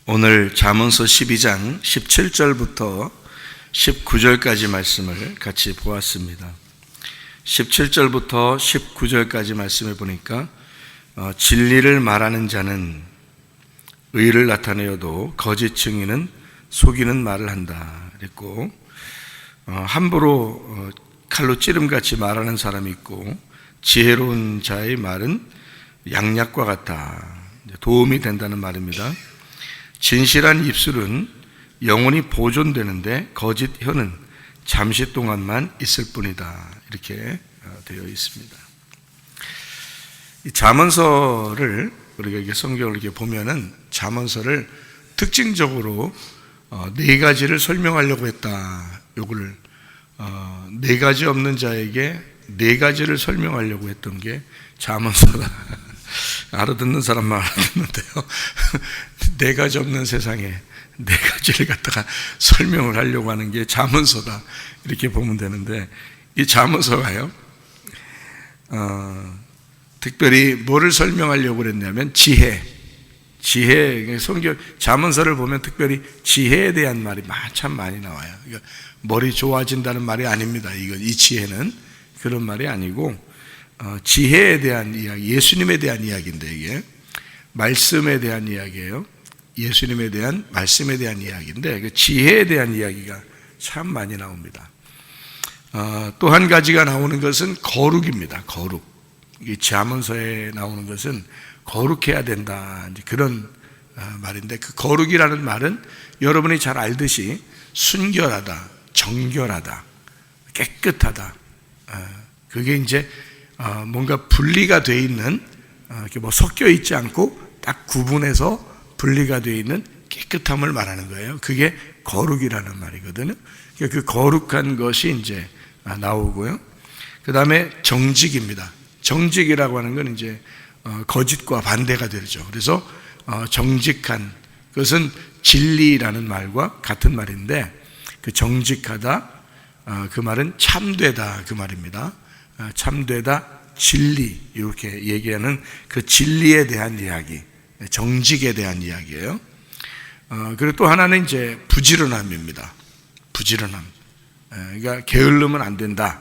오늘 잠언서 12장 17절부터 19절까지 말씀을 같이 보았습니다. 17절부터 19절까지 말씀을 보니까 진리를 말하는 자는 의를 나타내어도 거짓 증인은 속이는 말을 한다 그랬고, 함부로 칼로 찌름같이 말하는 사람이 있고, 지혜로운 자의 말은 양약과 같다, 도움이 된다는 말입니다. 진실한 입술은 영원히 보존되는데 거짓 혀는 잠시 동안만 있을 뿐이다, 이렇게 되어 있습니다. 이 잠언서를 우리가 이게 성경을 이렇게 보면은 잠언서를 특징적으로 네 가지를 설명하려고 했다. 요걸 네 가지 없는 자에게 네 가지를 설명하려고 했던 게 잠언서다. 알아듣는 사람만 알아듣는데요. 네 가지 없는 세상에 네 가지를 갖다가 설명을 하려고 하는 게 잠언서다, 이렇게 보면 되는데, 이 잠언서가요, 특별히 뭐를 설명하려고 그랬냐면 지혜, 성경 잠언서를 보면 특별히 지혜에 대한 말이 참 많이 나와요. 그러니까 머리 좋아진다는 말이 아닙니다. 이 지혜는 그런 말이 아니고, 지혜에 대한 이야기, 예수님에 대한 이야기인데, 이게 말씀에 대한 이야기예요. 예수님에 대한 말씀에 대한 이야기인데, 그 지혜에 대한 이야기가 참 많이 나옵니다. 또 한 가지가 나오는 것은 거룩입니다. 거룩. 이 잠언서에 나오는 것은 거룩해야 된다, 이제 그런 말인데, 그 거룩이라는 말은 여러분이 잘 알듯이 순결하다, 정결하다, 깨끗하다, 그게 이제 뭔가 분리가 되어 있는, 이렇게 뭐 섞여 있지 않고 딱 구분해서 분리가 되어 있는 깨끗함을 말하는 거예요. 그게 거룩이라는 말이거든요. 그 거룩한 것이 이제 나오고요. 그 다음에 정직입니다. 정직이라고 하는 건 이제 거짓과 반대가 되죠. 그래서 정직한 것은 진리라는 말과 같은 말인데, 그 정직하다, 그 말은 참되다, 그 말입니다. 참되다, 진리, 이렇게 얘기하는 그 진리에 대한 이야기, 정직에 대한 이야기예요. 그리고 또 하나는 이제 부지런함입니다. 부지런함. 그러니까 게을르면 안 된다.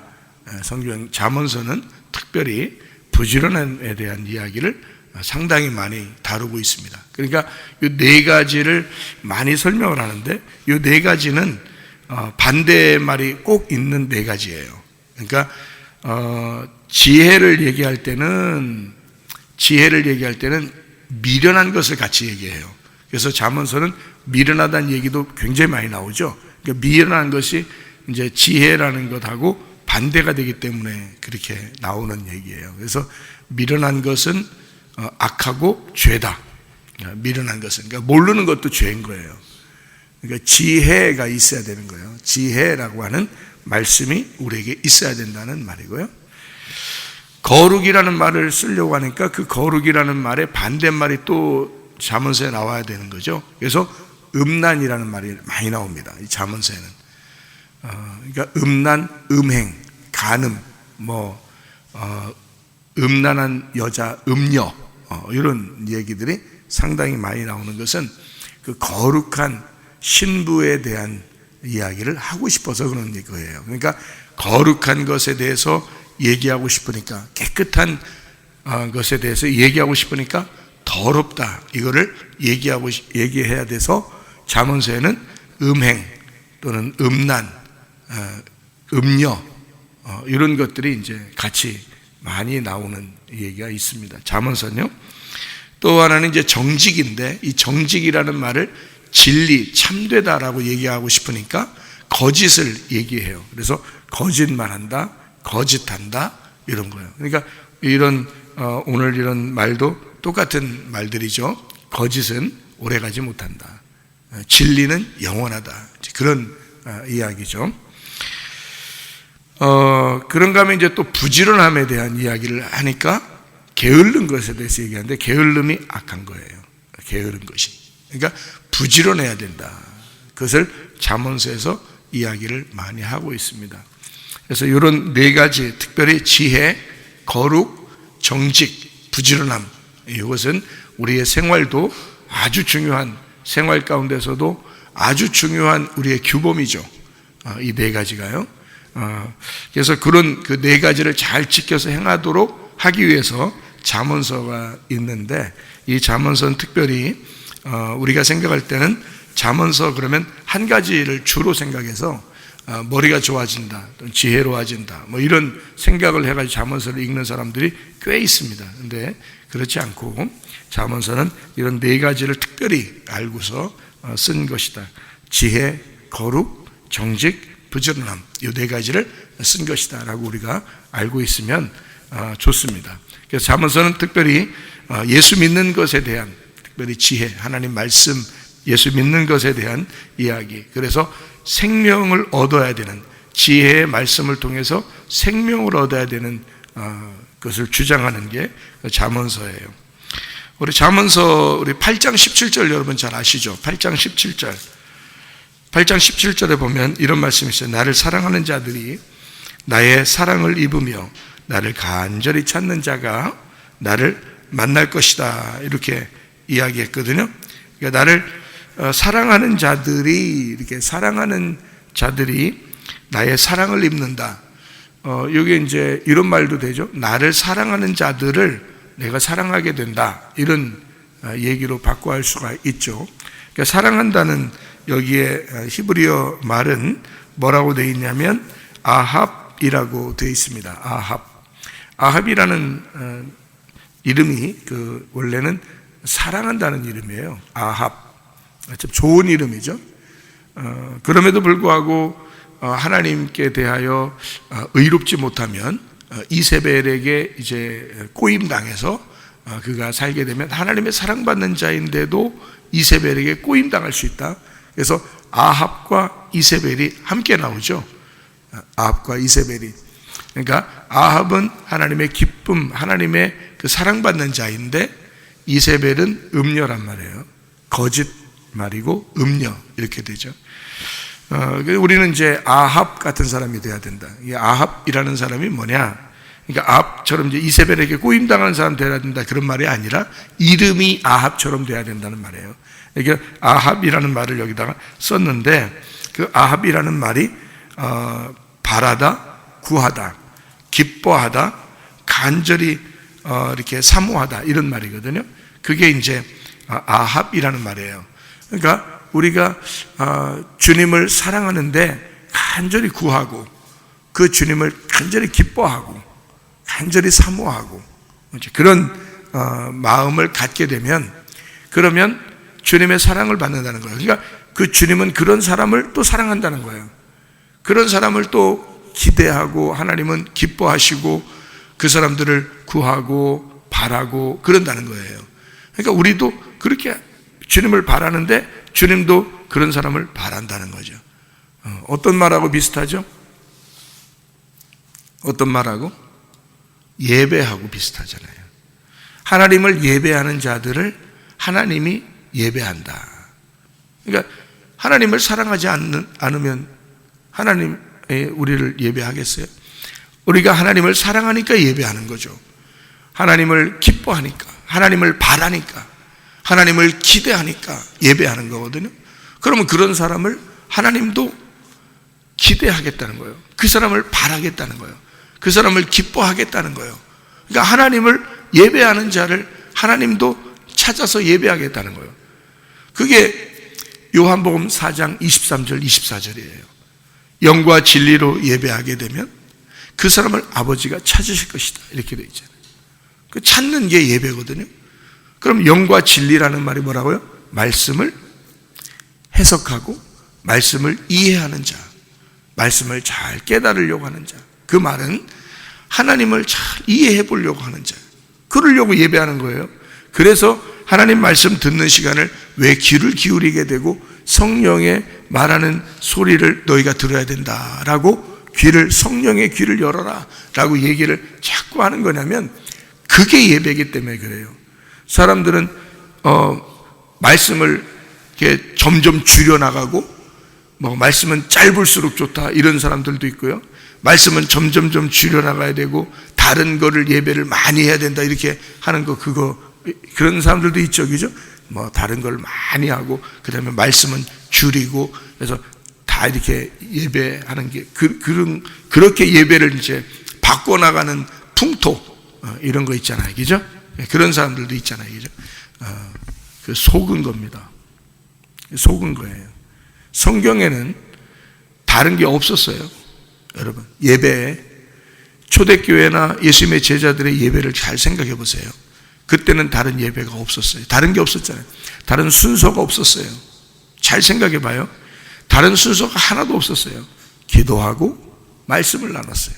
성경 잠언서는 특별히 부지런함에 대한 이야기를 상당히 많이 다루고 있습니다. 그러니까 이 네 가지를 많이 설명을 하는데, 이 네 가지는 반대의 말이 꼭 있는 네 가지예요. 그러니까 지혜를 얘기할 때는 미련한 것을 같이 얘기해요. 그래서 잠언서는 미련하다는 얘기도 굉장히 많이 나오죠. 그러니까 미련한 것이 이제 지혜라는 것하고 반대가 되기 때문에 그렇게 나오는 얘기예요. 그래서 미련한 것은 악하고 죄다. 미련한 것은, 그러니까 모르는 것도 죄인 거예요. 그러니까 지혜가 있어야 되는 거예요. 지혜라고 하는 말씀이 우리에게 있어야 된다는 말이고요. 거룩이라는 말을 쓰려고 하니까 그 거룩이라는 말의 반대말이 또 잠언서에 나와야 되는 거죠. 그래서 음란이라는 말이 많이 나옵니다, 이 잠언서에는. 그러니까 음란, 음행, 간음, 음란한 여자, 음녀, 이런 얘기들이 상당히 많이 나오는 것은 그 거룩한 신부에 대한 이야기를 하고 싶어서 그런 거예요. 그러니까 거룩한 것에 대해서 얘기하고 싶으니까, 깨끗한 것에 대해서 얘기하고 싶으니까 더럽다, 이거를 얘기해야 돼서 잠언서에는 음행 또는 음란, 음녀, 이런 것들이 이제 같이 많이 나오는 얘기가 있습니다. 잠언서는요. 또 하나는 이제 정직인데, 이 정직이라는 말을 진리, 참되다라고 얘기하고 싶으니까 거짓을 얘기해요. 그래서 거짓말한다, 거짓한다, 이런 거예요. 그러니까 오늘 이런 말도 똑같은 말들이죠. 거짓은 오래가지 못한다, 진리는 영원하다, 그런 이야기죠. 그런가 하면 이제 또 부지런함에 대한 이야기를 하니까 게으른 것에 대해서 얘기하는데, 게을름이 악한 거예요. 게으른 것이. 그러니까 부지런해야 된다. 그것을 잠언서에서 이야기를 많이 하고 있습니다. 그래서 이런 네 가지, 특별히 지혜, 거룩, 정직, 부지런함, 이것은 우리의 생활도 아주 중요한 생활 가운데서도 아주 중요한 우리의 규범이죠. 이 네 가지가요. 그래서 그런 그 네 가지를 잘 지켜서 행하도록 하기 위해서 잠언서가 있는데, 이 잠언서는 특별히 우리가 생각할 때는 잠언서 그러면 한 가지를 주로 생각해서 머리가 좋아진다, 지혜로워진다, 뭐 이런 생각을 해가지고 잠언서를 읽는 사람들이 꽤 있습니다. 근데 그렇지 않고 잠언서는 이런 네 가지를 특별히 알고서 쓴 것이다. 지혜, 거룩, 정직, 부지런함, 이 네 가지를 쓴 것이다 라고 우리가 알고 있으면 좋습니다. 그래서 잠언서는 특별히 예수 믿는 것에 대한, 특별히 지혜, 하나님 말씀, 예수 믿는 것에 대한 이야기, 그래서 생명을 얻어야 되는, 지혜의 말씀을 통해서 생명을 얻어야 되는 것을 주장하는 게 잠언서예요. 우리 잠언서 우리 8장 17절 여러분 잘 아시죠? 8장 17절. 8장 17절에 보면 이런 말씀이 있어요. 나를 사랑하는 자들이 나의 사랑을 입으며 나를 간절히 찾는 자가 나를 만날 것이다, 이렇게 이야기했거든요. 그러니까 나를 사랑하는 자들이, 이렇게 사랑하는 자들이 나의 사랑을 입는다. 여기 이제 이런 말도 되죠. 나를 사랑하는 자들을 내가 사랑하게 된다, 이런 얘기로 바꿔 할 수가 있죠. 그러니까 사랑한다는 여기에 히브리어 말은 뭐라고 되어 있냐면 아합이라고 되어 있습니다. 아합이라는 이름이 원래는 사랑한다는 이름이에요. 아합. 참 좋은 이름이죠. 그럼에도 불구하고 하나님께 대하여 의롭지 못하면 이세벨에게 이제 꼬임당해서 그가 살게 되면 하나님의 사랑받는 자인데도 이세벨에게 꼬임당할 수 있다. 그래서 아합과 이세벨이 함께 나오죠. 아합과 이세벨이. 그러니까 아합은 하나님의 기쁨, 하나님의 그 사랑받는 자인데 이세벨은 음녀란 말이에요. 거짓 말이고 음녀, 이렇게 되죠. 우리는 이제 아합 같은 사람이 돼야 된다. 이 아합이라는 사람이 뭐냐? 그러니까 아합처럼 이제 이세벨에게 꼬임당하는 사람 돼야 된다, 그런 말이 아니라 이름이 아합처럼 돼야 된다는 말이에요. 그러니까 아합이라는 말을 여기다가 썼는데, 그 아합이라는 말이 바라다, 구하다, 기뻐하다, 간절히 이렇게 사모하다, 이런 말이거든요. 그게 이제 아합이라는 말이에요. 그러니까 우리가 주님을 사랑하는데 간절히 구하고, 그 주님을 간절히 기뻐하고, 간절히 사모하고, 그런 마음을 갖게 되면, 그러면 주님의 사랑을 받는다는 거예요. 그러니까 그 주님은 그런 사람을 또 사랑한다는 거예요. 그런 사람을 또 기대하고, 하나님은 기뻐하시고 그 사람들을 구하고 바라고 그런다는 거예요. 그러니까 우리도 그렇게 주님을 바라는데 주님도 그런 사람을 바란다는 거죠. 어떤 말하고 비슷하죠? 어떤 말하고? 예배하고 비슷하잖아요. 하나님을 예배하는 자들을 하나님이 예배한다. 그러니까 하나님을 사랑하지 않으면 하나님 우리를 예배하겠어요? 우리가 하나님을 사랑하니까 예배하는 거죠. 하나님을 기뻐하니까, 하나님을 바라니까, 하나님을 기대하니까 예배하는 거거든요. 그러면 그런 사람을 하나님도 기대하겠다는 거예요. 그 사람을 바라겠다는 거예요. 그 사람을 기뻐하겠다는 거예요. 그러니까 하나님을 예배하는 자를 하나님도 찾아서 예배하겠다는 거예요. 그게 요한복음 4장 23절 24절이에요. 영과 진리로 예배하게 되면 그 사람을 아버지가 찾으실 것이다, 이렇게 되어 있잖아요. 그 찾는 게 예배거든요. 그럼 영과 진리라는 말이 뭐라고요? 말씀을 해석하고 말씀을 이해하는 자, 말씀을 잘 깨달으려고 하는 자. 그 말은 하나님을 잘 이해해 보려고 하는 자, 그러려고 예배하는 거예요. 그래서 하나님 말씀 듣는 시간을 왜 귀를 기울이게 되고 성령의 말하는 소리를 너희가 들어야 된다라고 성령의 귀를 열어라 라고 얘기를 자꾸 하는 거냐면, 그게 예배이기 때문에 그래요. 사람들은 말씀을 이렇게 점점 줄여나가고, 말씀은 짧을수록 좋다, 이런 사람들도 있고요. 말씀은 점점 줄여나가야 되고 다른 거를 예배를 많이 해야 된다, 이렇게 하는 거, 그런 사람들도 있죠, 그죠? 뭐 다른 걸 많이 하고 그 다음에 말씀은 줄이고 그래서 다 이렇게 예배하는 게 그렇게 예배를 이제 바꿔나가는 풍토 이런 거 있잖아요, 그죠? 그런 사람들도 있잖아요, 그죠? 그 속은 겁니다. 속은 거예요. 성경에는 다른 게 없었어요. 여러분, 예배에 초대교회나 예수님의 제자들의 예배를 잘 생각해 보세요. 그때는 다른 예배가 없었어요. 다른 게 없었잖아요. 다른 순서가 없었어요. 잘 생각해 봐요. 다른 순서가 하나도 없었어요. 기도하고 말씀을 나눴어요.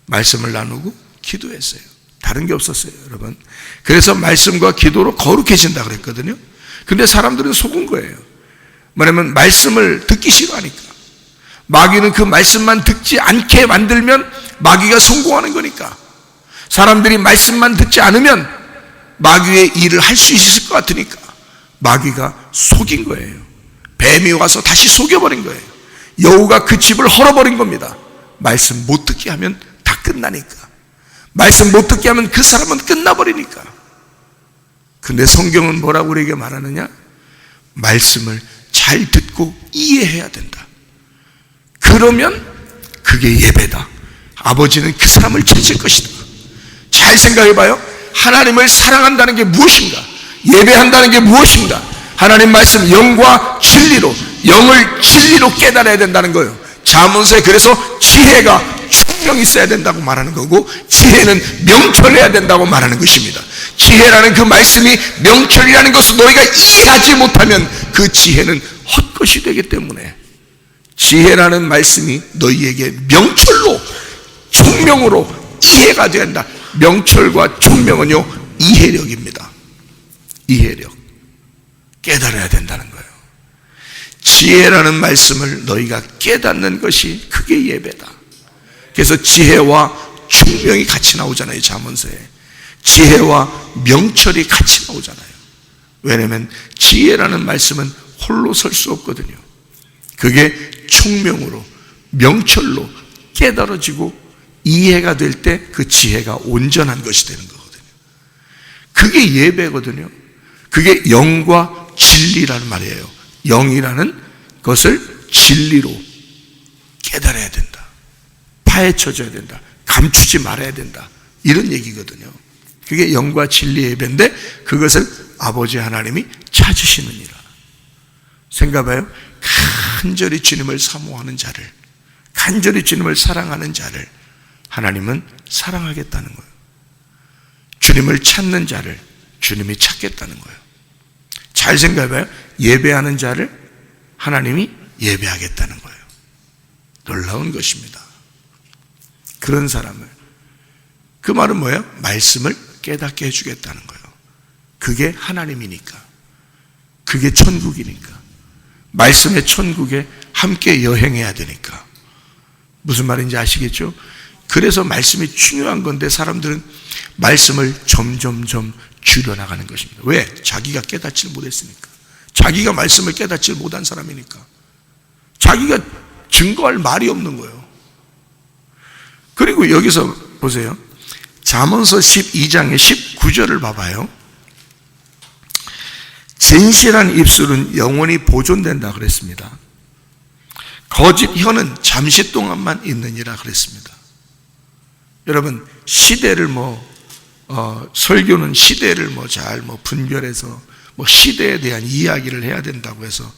말씀을 나누고 기도했어요. 다른 게 없었어요, 여러분. 그래서 말씀과 기도로 거룩해진다 그랬거든요. 근데 사람들은 속은 거예요. 뭐냐면 말씀을 듣기 싫어하니까. 마귀는 그 말씀만 듣지 않게 만들면 마귀가 성공하는 거니까. 사람들이 말씀만 듣지 않으면 마귀의 일을 할 수 있을 것 같으니까 마귀가 속인 거예요. 뱀이 와서 다시 속여버린 거예요. 여우가 그 집을 헐어버린 겁니다. 말씀 못 듣게 하면 다 끝나니까. 말씀 못 듣게 하면 그 사람은 끝나버리니까. 근데 성경은 뭐라고 우리에게 말하느냐? 말씀을 잘 듣고 이해해야 된다. 그러면 그게 예배다. 아버지는 그 사람을 찾을 것이다. 잘 생각해봐요. 하나님을 사랑한다는 게 무엇인가? 예배한다는 게 무엇인가? 하나님 말씀 영과 진리로, 영을 진리로 깨달아야 된다는 거예요. 잠언서에 그래서 지혜가 총명이 있어야 된다고 말하는 거고, 지혜는 명철해야 된다고 말하는 것입니다. 지혜라는 그 말씀이 명철이라는 것을 너희가 이해하지 못하면 그 지혜는 헛것이 되기 때문에, 지혜라는 말씀이 너희에게 명철로, 총명으로 이해가 된다. 명철과 총명은요, 이해력입니다. 이해력. 깨달아야 된다는 거예요. 지혜라는 말씀을 너희가 깨닫는 것이 그게 예배다. 그래서 지혜와 총명이 같이 나오잖아요, 잠언서에. 지혜와 명철이 같이 나오잖아요. 왜냐하면 지혜라는 말씀은 홀로 설 수 없거든요. 그게 총명으로, 명철로 깨달아지고 이해가 될 때 그 지혜가 온전한 것이 되는 거거든요. 그게 예배거든요. 그게 영과 진리라는 말이에요. 영이라는 것을 진리로 깨달아야 된다. 파헤쳐져야 된다. 감추지 말아야 된다. 이런 얘기거든요. 그게 영과 진리의 예배인데 그것을 아버지 하나님이 찾으시느니라. 생각해봐요. 간절히 주님을 사모하는 자를, 간절히 주님을 사랑하는 자를 하나님은 사랑하겠다는 거예요. 주님을 찾는 자를 주님이 찾겠다는 거예요. 잘 생각해봐요. 예배하는 자를 하나님이 예배하겠다는 거예요. 놀라운 것입니다. 그런 사람을, 그 말은 뭐예요? 말씀을 깨닫게 해주겠다는 거예요. 그게 하나님이니까, 그게 천국이니까, 말씀의 천국에 함께 여행해야 되니까. 무슨 말인지 아시겠죠? 그래서 말씀이 중요한 건데 사람들은 말씀을 점점점 줄여나가는 것입니다. 왜? 자기가 깨닫지 못했으니까. 자기가 말씀을 깨닫지 못한 사람이니까. 자기가 증거할 말이 없는 거예요. 그리고 여기서 보세요. 잠언서 12장의 19절을 봐봐요. 진실한 입술은 영원히 보존된다 그랬습니다. 거짓 혀는 잠시 동안만 있느니라 그랬습니다. 여러분, 시대를 설교는 시대를 잘 분별해서 시대에 대한 이야기를 해야 된다고 해서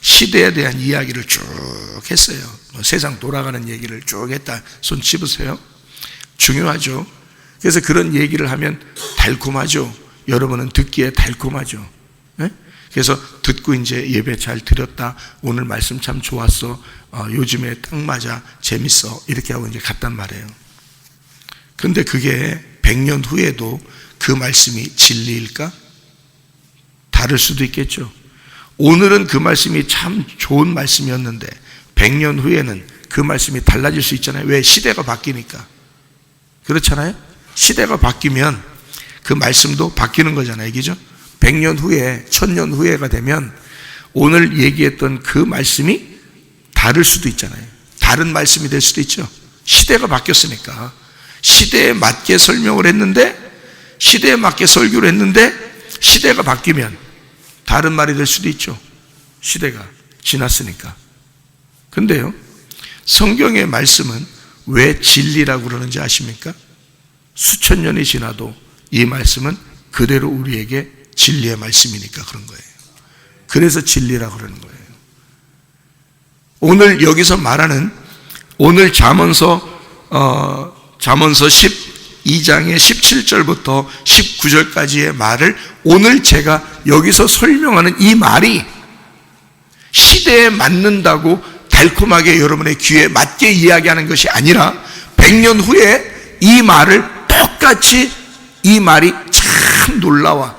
시대에 대한 이야기를 쭉 했어요. 세상 돌아가는 얘기를 쭉 했다. 손 집으세요. 중요하죠. 그래서 그런 얘기를 하면 달콤하죠. 여러분은 듣기에 달콤하죠. 네? 그래서 듣고 이제 예배 잘 드렸다. 오늘 말씀 참 좋았어. 요즘에 딱 맞아. 재밌어. 이렇게 하고 이제 갔단 말이에요. 근데 그게 100년 후에도 그 말씀이 진리일까? 다를 수도 있겠죠. 오늘은 그 말씀이 참 좋은 말씀이었는데 100년 후에는 그 말씀이 달라질 수 있잖아요. 왜? 시대가 바뀌니까. 그렇잖아요. 시대가 바뀌면 그 말씀도 바뀌는 거잖아요. 그죠? 100년 후에, 1000년 후에가 되면 오늘 얘기했던 그 말씀이 다를 수도 있잖아요. 다른 말씀이 될 수도 있죠. 시대가 바뀌었으니까. 시대에 맞게 설명을 했는데, 시대에 맞게 설교를 했는데 시대가 바뀌면 다른 말이 될 수도 있죠. 시대가 지났으니까. 근데요, 성경의 말씀은 왜 진리라고 그러는지 아십니까? 수천 년이 지나도 이 말씀은 그대로 우리에게 진리의 말씀이니까 그런 거예요. 그래서 진리라고 그러는 거예요. 오늘 여기서 말하는 오늘 잠언서 12장의 17절부터 19절까지의 말을 오늘 제가 여기서 설명하는 이 말이 시대에 맞는다고 달콤하게 여러분의 귀에 맞게 이야기하는 것이 아니라 100년 후에 이 말을 똑같이 이 말이 참 놀라워,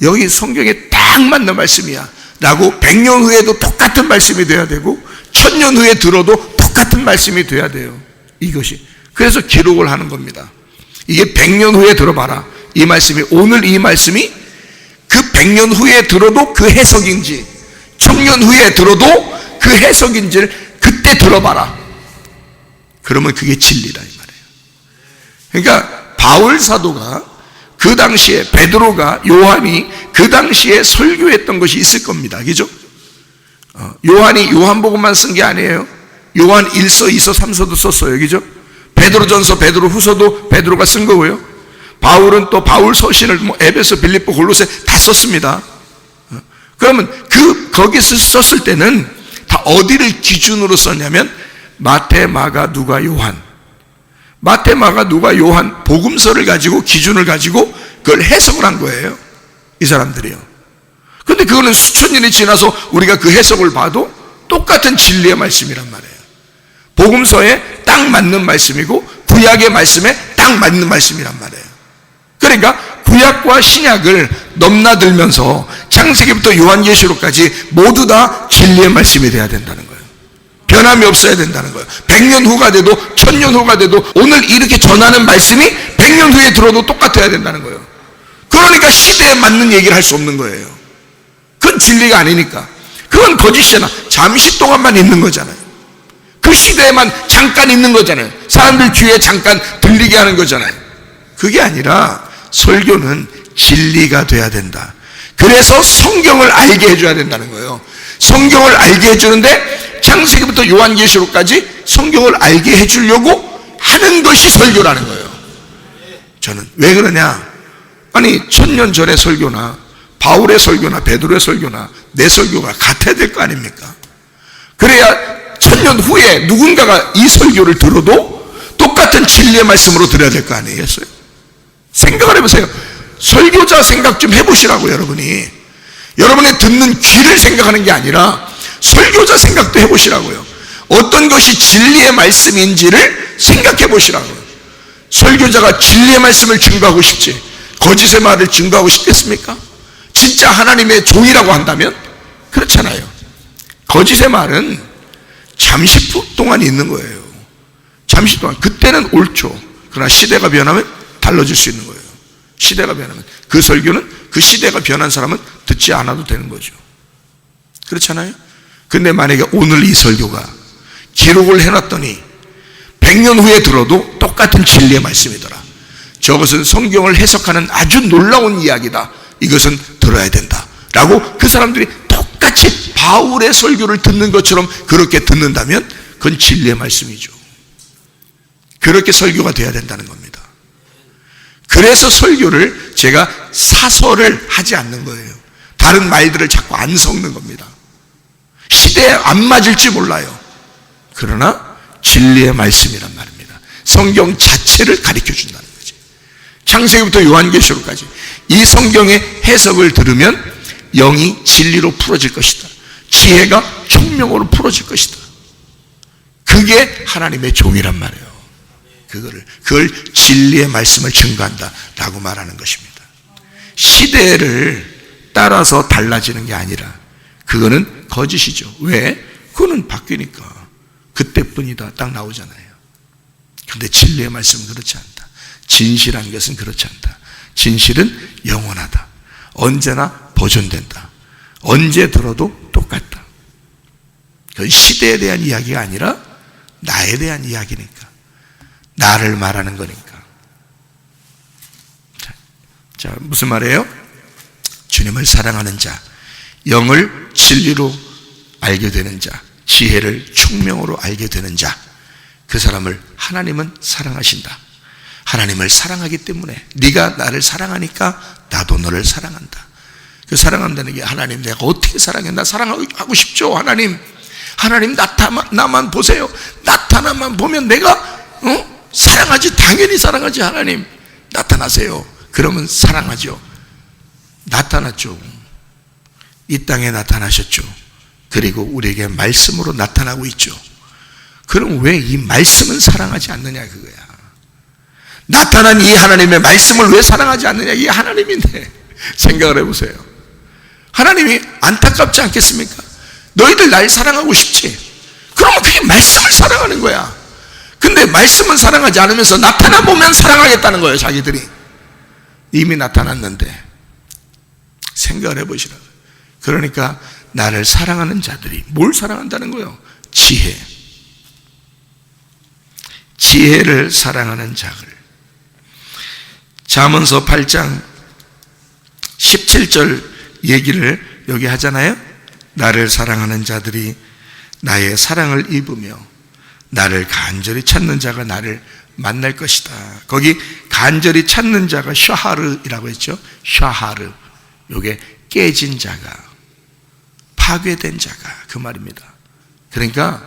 여기 성경에 딱 맞는 말씀이야 라고 100년 후에도 똑같은 말씀이 돼야 되고 1000년 후에 들어도 똑같은 말씀이 돼야 돼요. 이것이 그래서 기록을 하는 겁니다. 이게 100년 후에 들어봐라, 이 말씀이, 오늘 이 말씀이 그 100년 후에 들어도 그 해석인지 1000년 후에 들어도 그 해석인지를 그때 들어봐라. 그러면 그게 진리라 이 말이에요. 그러니까 바울 사도가 그 당시에, 베드로가, 요한이 그 당시에 설교했던 것이 있을 겁니다. 그죠? 요한이 요한복음만 쓴 게 아니에요. 요한 1서, 2서, 3서도 썼어요. 그죠? 베드로전서, 베드로후서도 베드로가 쓴 거고요. 바울은 또 바울 서신을 에베소, 빌립보, 골로새 다 썼습니다. 그러면 거기서 썼을 때는 다 어디를 기준으로 썼냐면 마태, 마가, 누가, 요한. 마태, 마가, 누가, 요한 복음서를 가지고, 기준을 가지고 그걸 해석을 한 거예요. 이 사람들이요. 근데 그거는 수천 년이 지나서 우리가 그 해석을 봐도 똑같은 진리의 말씀이란 말이에요. 복음서에 딱 맞는 말씀이고 구약의 말씀에 딱 맞는 말씀이란 말이에요. 그러니까 구약과 신약을 넘나들면서 창세기부터 요한계시록까지 모두 다 진리의 말씀이 돼야 된다는 거예요. 변함이 없어야 된다는 거예요. 100년 후가 돼도 1000년 후가 돼도 오늘 이렇게 전하는 말씀이 100년 후에 들어도 똑같아야 된다는 거예요. 그러니까 시대에 맞는 얘기를 할 수 없는 거예요. 그건 진리가 아니니까. 그건 거짓이잖아. 잠시 동안만 있는 거잖아요. 그 시대에만 잠깐 있는 거잖아요. 사람들 귀에 잠깐 들리게 하는 거잖아요. 그게 아니라 설교는 진리가 돼야 된다. 그래서 성경을 알게 해줘야 된다는 거예요. 성경을 알게 해주는데 창세기부터 요한계시록까지 성경을 알게 해주려고 하는 것이 설교라는 거예요. 저는 왜 그러냐, 아니 1000년 전의 설교나 바울의 설교나 베드로의 설교나 내 설교가 같아야 될 거 아닙니까? 그래야 1000년 후에 누군가가 이 설교를 들어도 똑같은 진리의 말씀으로 들어야 될 거 아니겠어요? 생각을 해보세요. 설교자 생각 좀 해보시라고. 여러분의 듣는 귀를 생각하는 게 아니라 설교자 생각도 해보시라고요. 어떤 것이 진리의 말씀인지를 생각해 보시라고요. 설교자가 진리의 말씀을 증거하고 싶지 거짓의 말을 증거하고 싶겠습니까? 진짜 하나님의 종이라고 한다면 그렇잖아요. 거짓의 말은 잠시 동안 있는 거예요. 잠시 동안. 그때는 옳죠. 그러나 시대가 변하면 달라질 수 있는 거예요. 시대가 변하면 그 설교는 그 시대가 변한 사람은 듣지 않아도 되는 거죠. 그렇잖아요. 근데 만약에 오늘 이 설교가 기록을 해놨더니 100년 후에 들어도 똑같은 진리의 말씀이더라, 저것은 성경을 해석하는 아주 놀라운 이야기다, 이것은 들어야 된다 라고 그 사람들이 똑같이 바울의 설교를 듣는 것처럼 그렇게 듣는다면 그건 진리의 말씀이죠. 그렇게 설교가 돼야 된다는 겁니다. 그래서 설교를 제가 사설을 하지 않는 거예요. 다른 말들을 자꾸 안 섞는 겁니다. 시대에 안 맞을지 몰라요. 그러나 진리의 말씀이란 말입니다. 성경 자체를 가르쳐 준다는 거지. 창세기부터 요한계시록까지 이 성경의 해석을 들으면 영이 진리로 풀어질 것이다. 지혜가 총명으로 풀어질 것이다. 그게 하나님의 종이란 말이에요. 그걸 진리의 말씀을 증거한다 라고 말하는 것입니다. 시대를 따라서 달라지는 게 아니라 그거는 거짓이죠. 왜? 그거는 바뀌니까 그때뿐이다 딱 나오잖아요. 근데 진리의 말씀은 그렇지 않다. 진실한 것은 그렇지 않다. 진실은 영원하다. 언제나 보존된다. 언제 들어도 똑같다. 그건 시대에 대한 이야기가 아니라 나에 대한 이야기니까, 나를 말하는 거니까. 자, 무슨 말이에요? 주님을 사랑하는 자, 영을 진리로 알게 되는 자, 지혜를 총명으로 알게 되는 자, 그 사람을 하나님은 사랑하신다. 하나님을 사랑하기 때문에 네가 나를 사랑하니까 나도 너를 사랑한다. 그 사랑한다는 게 하나님 내가 어떻게 사랑해? 나 사랑하고 싶죠. 하나님 나만 보세요. 나타나만 보면 내가 사랑하지. 당연히 사랑하지. 하나님 나타나세요. 그러면 사랑하죠. 나타났죠. 이 땅에 나타나셨죠. 그리고 우리에게 말씀으로 나타나고 있죠. 그럼 왜 이 말씀은 사랑하지 않느냐 그거야. 나타난 이 하나님의 말씀을 왜 사랑하지 않느냐. 이 하나님인데 생각을 해보세요. 하나님이 안타깝지 않겠습니까? 너희들 날 사랑하고 싶지? 그러면 그게 말씀을 사랑하는 거야. 근데 말씀은 사랑하지 않으면서 나타나 보면 사랑하겠다는 거예요. 자기들이 이미 나타났는데. 생각을 해보시라고. 그러니까 나를 사랑하는 자들이 뭘 사랑한다는 거예요? 지혜를 사랑하는 자들. 잠언서 8장 17절 얘기를 여기 하잖아요. 나를 사랑하는 자들이 나의 사랑을 입으며 나를 간절히 찾는 자가 나를 만날 것이다. 거기 간절히 찾는 자가 샤하르이라고 했죠. 샤하르. 요게 깨진 자가, 파괴된 자가, 그 말입니다. 그러니까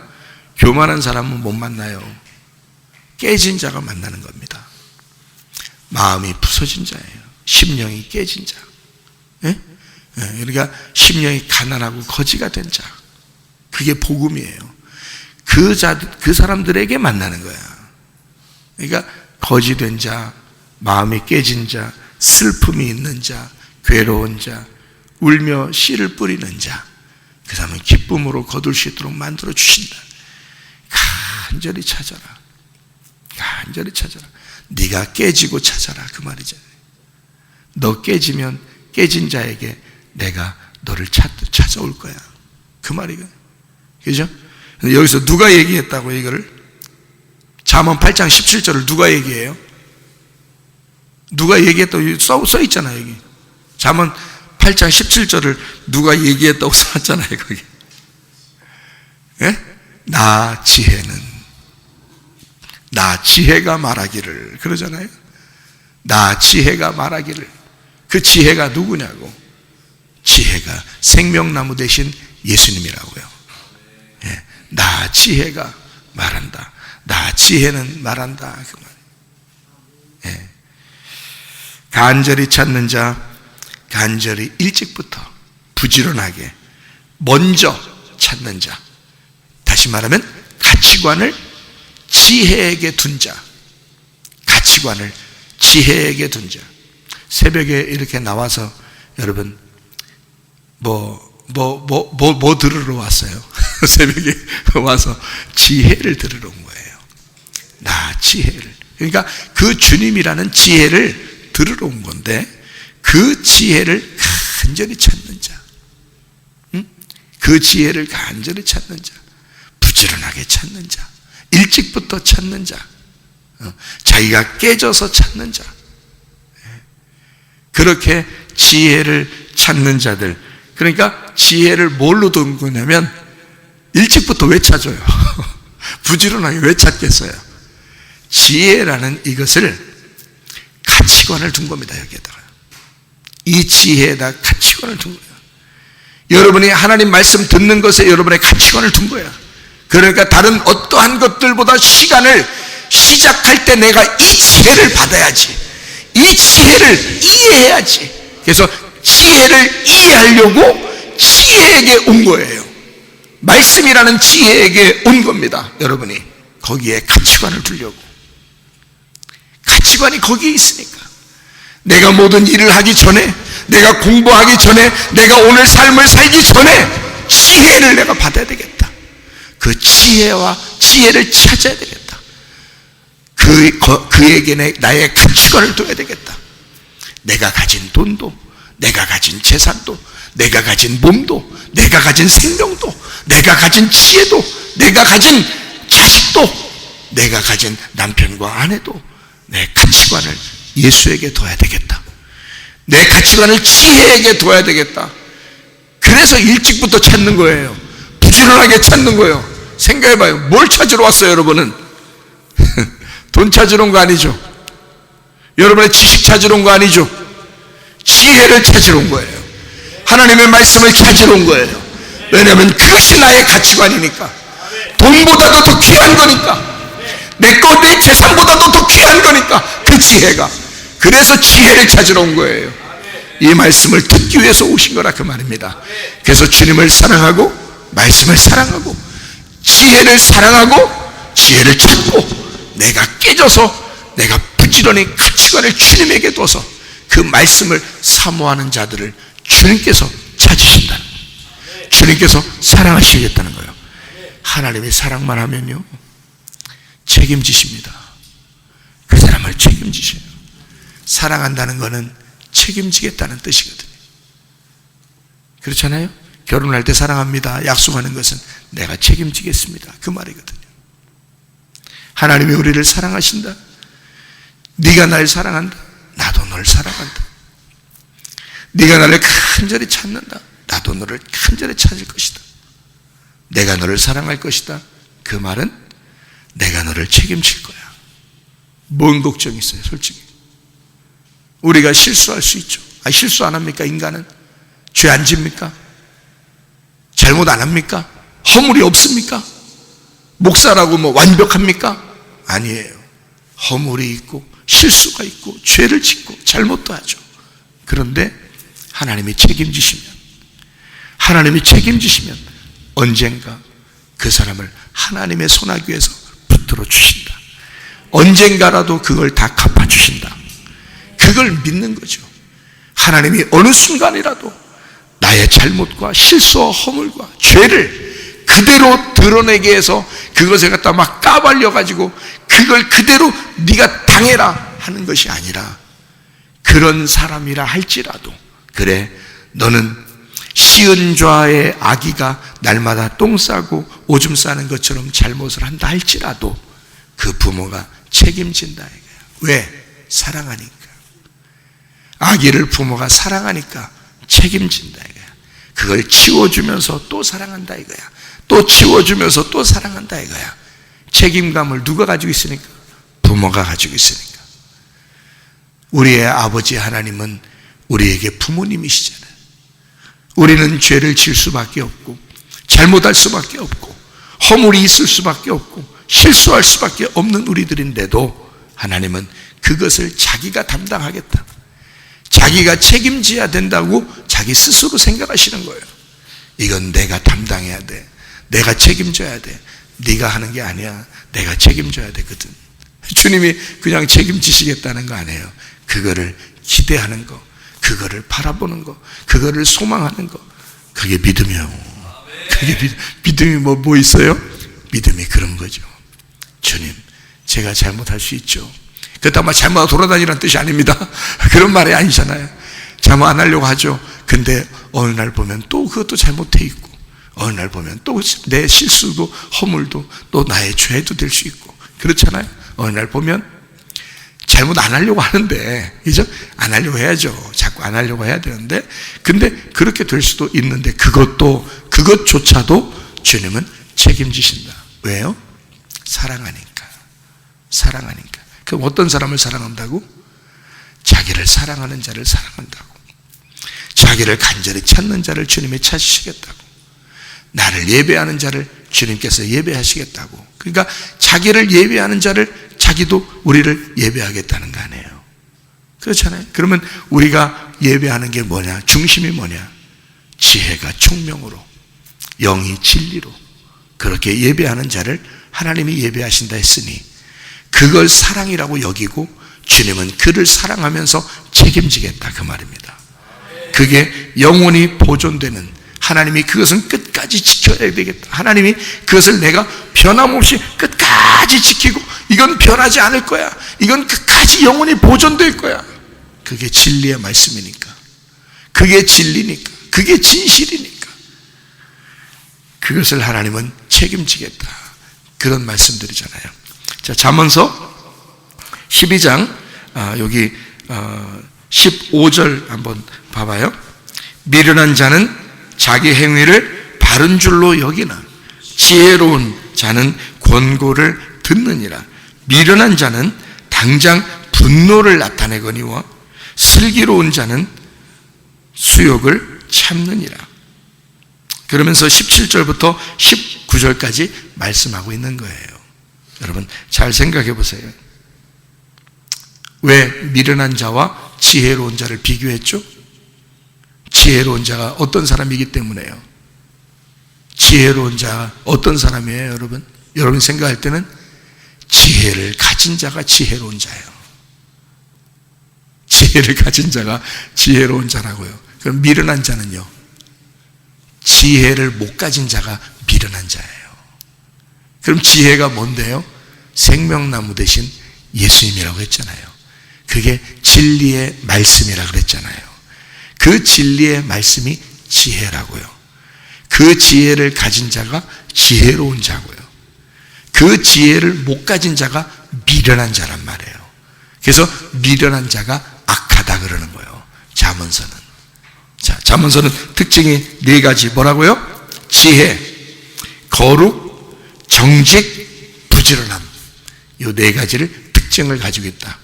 교만한 사람은 못 만나요. 깨진 자가 만나는 겁니다. 마음이 부서진 자예요. 심령이 깨진 자. 예? 그러니까 심령이 가난하고 거지가 된 자. 그게 복음이에요. 그 사람들에게 만나는 거야. 그러니까 거지된 자, 마음이 깨진 자, 슬픔이 있는 자, 괴로운 자, 울며 씨를 뿌리는 자, 그 사람은 기쁨으로 거둘 수 있도록 만들어 주신다. 간절히 찾아라. 간절히 찾아라. 네가 깨지고 찾아라. 그 말이잖아요. 너 깨지면 깨진 자에게 내가 너를 찾아올 거야. 그 말이거든요. 그죠? 근데 여기서 누가 얘기했다고 이거를? 잠언 8장 17절을 누가 얘기해요? 누가 얘기했다고 써 있잖아요. 여기 잠언 8장 17절을 누가 얘기했다고 써놨잖아요. 거기. 예? 나 지혜가 말하기를 그러잖아요. 나 지혜가 말하기를. 그 지혜가 누구냐고. 지혜가 생명나무 대신 예수님이라고요. 예. 나 지혜가 말한다. 나 지혜는 말한다. 그 말. 예. 간절히 찾는 자, 간절히 일찍부터 부지런하게 먼저 찾는 자. 다시 말하면 가치관을 지혜에게 둔 자. 가치관을 지혜에게 둔 자. 새벽에 이렇게 나와서 여러분 뭐 들으러 왔어요? 새벽에 와서 지혜를 들으러 온 거예요. 나 지혜를. 그러니까 그 주님이라는 지혜를 들으러 온 건데 그 지혜를 간절히 찾는 자. 응? 그 지혜를 간절히 찾는 자. 부지런하게 찾는 자. 일찍부터 찾는 자. 자기가 깨져서 찾는 자. 그렇게 지혜를 찾는 자들. 그러니까 지혜를 뭘로 둔 거냐면 일찍부터 왜 찾아요? 부지런하게 왜 찾겠어요? 지혜라는 이것을 가치관을 둔 겁니다. 여기에다가 이 지혜에다 가치관을 둔 거예요. 여러분이 하나님 말씀 듣는 것에 여러분의 가치관을 둔 거야. 그러니까 다른 어떠한 것들보다 시간을 시작할 때 내가 이 지혜를 받아야지. 이 지혜를 이해해야지. 그래서 지혜를 이해하려고 지혜에게 온 거예요. 말씀이라는 지혜에게 온 겁니다. 여러분이 거기에 가치관을 두려고. 가치관이 거기에 있으니까 내가 모든 일을 하기 전에, 내가 공부하기 전에, 내가 오늘 삶을 살기 전에 지혜를 내가 받아야 되겠다. 그 지혜를 찾아야 되겠다. 그에게 나의 가치관을 둬야 되겠다. 내가 가진 돈도, 내가 가진 재산도, 내가 가진 몸도, 내가 가진 생명도, 내가 가진 지혜도, 내가 가진 자식도, 내가 가진 남편과 아내도 내 가치관을 예수에게 둬야 되겠다. 내 가치관을 지혜에게 둬야 되겠다. 그래서 일찍부터 찾는 거예요. 부지런하게 찾는 거예요. 생각해봐요. 뭘 찾으러 왔어요, 여러분은? 돈 찾으러 온 거 아니죠? 여러분의 지식 찾으러 온 거 아니죠? 지혜를 찾으러 온 거예요. 하나님의 말씀을 찾으러 온 거예요. 왜냐하면 그것이 나의 가치관이니까. 돈보다도 더 귀한 거니까. 내 것, 내 재산보다도 더 귀한 거니까. 그 지혜가. 그래서 지혜를 찾으러 온 거예요. 이 말씀을 듣기 위해서 오신 거라 그 말입니다. 그래서 주님을 사랑하고 말씀을 사랑하고 지혜를 사랑하고 지혜를 찾고 내가 깨져서 내가 부지런히 가치관을 주님에게 둬서 그 말씀을 사모하는 자들을 주님께서 찾으신다는 거예요. 주님께서 사랑하시겠다는 거예요. 하나님이 사랑만 하면요 책임지십니다. 그 사람을 책임지셔요. 사랑한다는 것은 책임지겠다는 뜻이거든요. 그렇잖아요? 결혼할 때 사랑합니다 약속하는 것은 내가 책임지겠습니다 그 말이거든요. 하나님이 우리를 사랑하신다. 네가 날 사랑한다. 나도 널 사랑한다. 네가 나를 간절히 찾는다. 나도 너를 간절히 찾을 것이다. 내가 너를 사랑할 것이다. 그 말은 내가 너를 책임질 거야. 뭔 걱정이 있어요 솔직히. 우리가 실수할 수 있죠. 실수 안 합니까? 인간은 죄 안 집니까? 잘못 안 합니까? 허물이 없습니까? 목사라고 뭐 완벽합니까? 아니에요. 허물이 있고 실수가 있고 죄를 짓고 잘못도 하죠. 그런데 하나님이 책임지시면 언젠가 그 사람을 하나님의 손아귀에서 붙들어 주신다. 언젠가라도 그걸 다 갚아주신다. 그걸 믿는 거죠. 하나님이 어느 순간이라도 나의 잘못과 실수와 허물과 죄를 그대로 드러내게 해서 그것을 갖다 막 까발려 가지고 그걸 그대로 네가 당해라 하는 것이 아니라 그런 사람이라 할지라도 그래 너는 시은좌의 아기가 날마다 똥 싸고 오줌 싸는 것처럼 잘못을 한다 할지라도 그 부모가 책임진다 이거야. 왜? 사랑하니까. 아기를 부모가 사랑하니까 책임진다 이거야. 그걸 치워주면서 또 사랑한다 이거야. 또 치워주면서 또 사랑한다 이거야. 책임감을 누가 가지고 있으니까? 부모가 가지고 있으니까. 우리의 아버지 하나님은 우리에게 부모님이시잖아요. 우리는 죄를 지을 수밖에 없고 잘못할 수밖에 없고 허물이 있을 수밖에 없고 실수할 수밖에 없는 우리들인데도 하나님은 그것을 자기가 담당하겠다. 자기가 책임져야 된다고 자기 스스로 생각하시는 거예요. 이건 내가 담당해야 돼. 내가 책임져야 돼. 네가 하는 게 아니야. 내가 책임져야 되거든. 주님이 그냥 책임지시겠다는 거 아니에요. 그거를 기대하는 거, 그거를 바라보는 거, 그거를 소망하는 거, 그게 믿음이요. 그게 믿음이 뭐 있어요? 믿음이 그런 거죠. 주님, 제가 잘못할 수 있죠. 그렇다고 잘못 돌아다니라는 뜻이 아닙니다. 그런 말이 아니잖아요. 잘못 안 하려고 하죠. 근데 어느 날 보면 또 그것도 잘못해 있고 어느 날 보면 또 내 실수도 허물도 또 나의 죄도 될 수 있고 그렇잖아요. 어느 날 보면 잘못 안 하려고 하는데 그죠? 안 하려고 해야죠. 자꾸 안 하려고 해야 되는데 근데 그렇게 될 수도 있는데 그것조차도 주님은 책임지신다. 왜요? 사랑하니까. 그럼 어떤 사람을 사랑한다고? 자기를 사랑하는 자를 사랑한다고. 자기를 간절히 찾는 자를 주님이 찾으시겠다고. 나를 예배하는 자를 주님께서 예배하시겠다고. 그러니까 자기를 예배하는 자를 자기도 우리를 예배하겠다는 거 아니에요. 그렇잖아요. 그러면 우리가 예배하는 게 뭐냐? 중심이 뭐냐? 지혜가 총명으로, 영이 진리로 그렇게 예배하는 자를 하나님이 예배하신다 했으니 그걸 사랑이라고 여기고 주님은 그를 사랑하면서 책임지겠다 그 말입니다. 그게 영원히 보존되는, 하나님이 그것은 끝까지 지켜야 되겠다. 하나님이 그것을 내가 변함없이 끝까지 지키고 이건 변하지 않을 거야. 이건 끝까지 영원히 보존될 거야. 그게 진리의 말씀이니까. 그게 진리니까. 그게 진실이니까. 그것을 하나님은 책임지겠다. 그런 말씀들이잖아요. 자, 잠언서 12장 여기 15절 한번 봐봐요. 미련한 자는 자기 행위를 바른 줄로 여기나 지혜로운 자는 권고를 듣느니라. 미련한 자는 당장 분노를 나타내거니와 슬기로운 자는 수욕을 참느니라. 그러면서 17절부터 19절까지 말씀하고 있는 거예요. 여러분 잘 생각해 보세요. 왜 미련한 자와 지혜로운 자를 비교했죠? 지혜로운 자가 어떤 사람이기 때문에요. 지혜로운 자가 어떤 사람이에요, 여러분? 여러분 생각할 때는 지혜를 가진 자가 지혜로운 자예요. 지혜를 가진 자가 지혜로운 자라고요. 그럼 미련한 자는요? 지혜를 못 가진 자가 미련한 자예요. 그럼 지혜가 뭔데요? 생명나무 대신 예수님이라고 했잖아요. 그게 진리의 말씀이라고 그랬잖아요. 그 진리의 말씀이 지혜라고요. 그 지혜를 가진 자가 지혜로운 자고요. 그 지혜를 못 가진 자가 미련한 자란 말이에요. 그래서 미련한 자가 악하다 그러는 거예요. 잠언서는. 자, 잠언서는 특징이 4가지 뭐라고요? 지혜, 거룩, 정직, 부지런함. 이 4가지를 특징을 가지고 있다.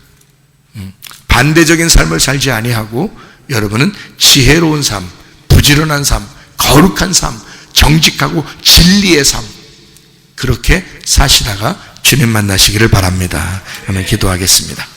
반대적인 삶을 살지 아니하고 여러분은 지혜로운 삶, 부지런한 삶, 거룩한 삶, 정직하고 진리의 삶, 그렇게 사시다가 주님 만나시기를 바랍니다. 하면 기도하겠습니다.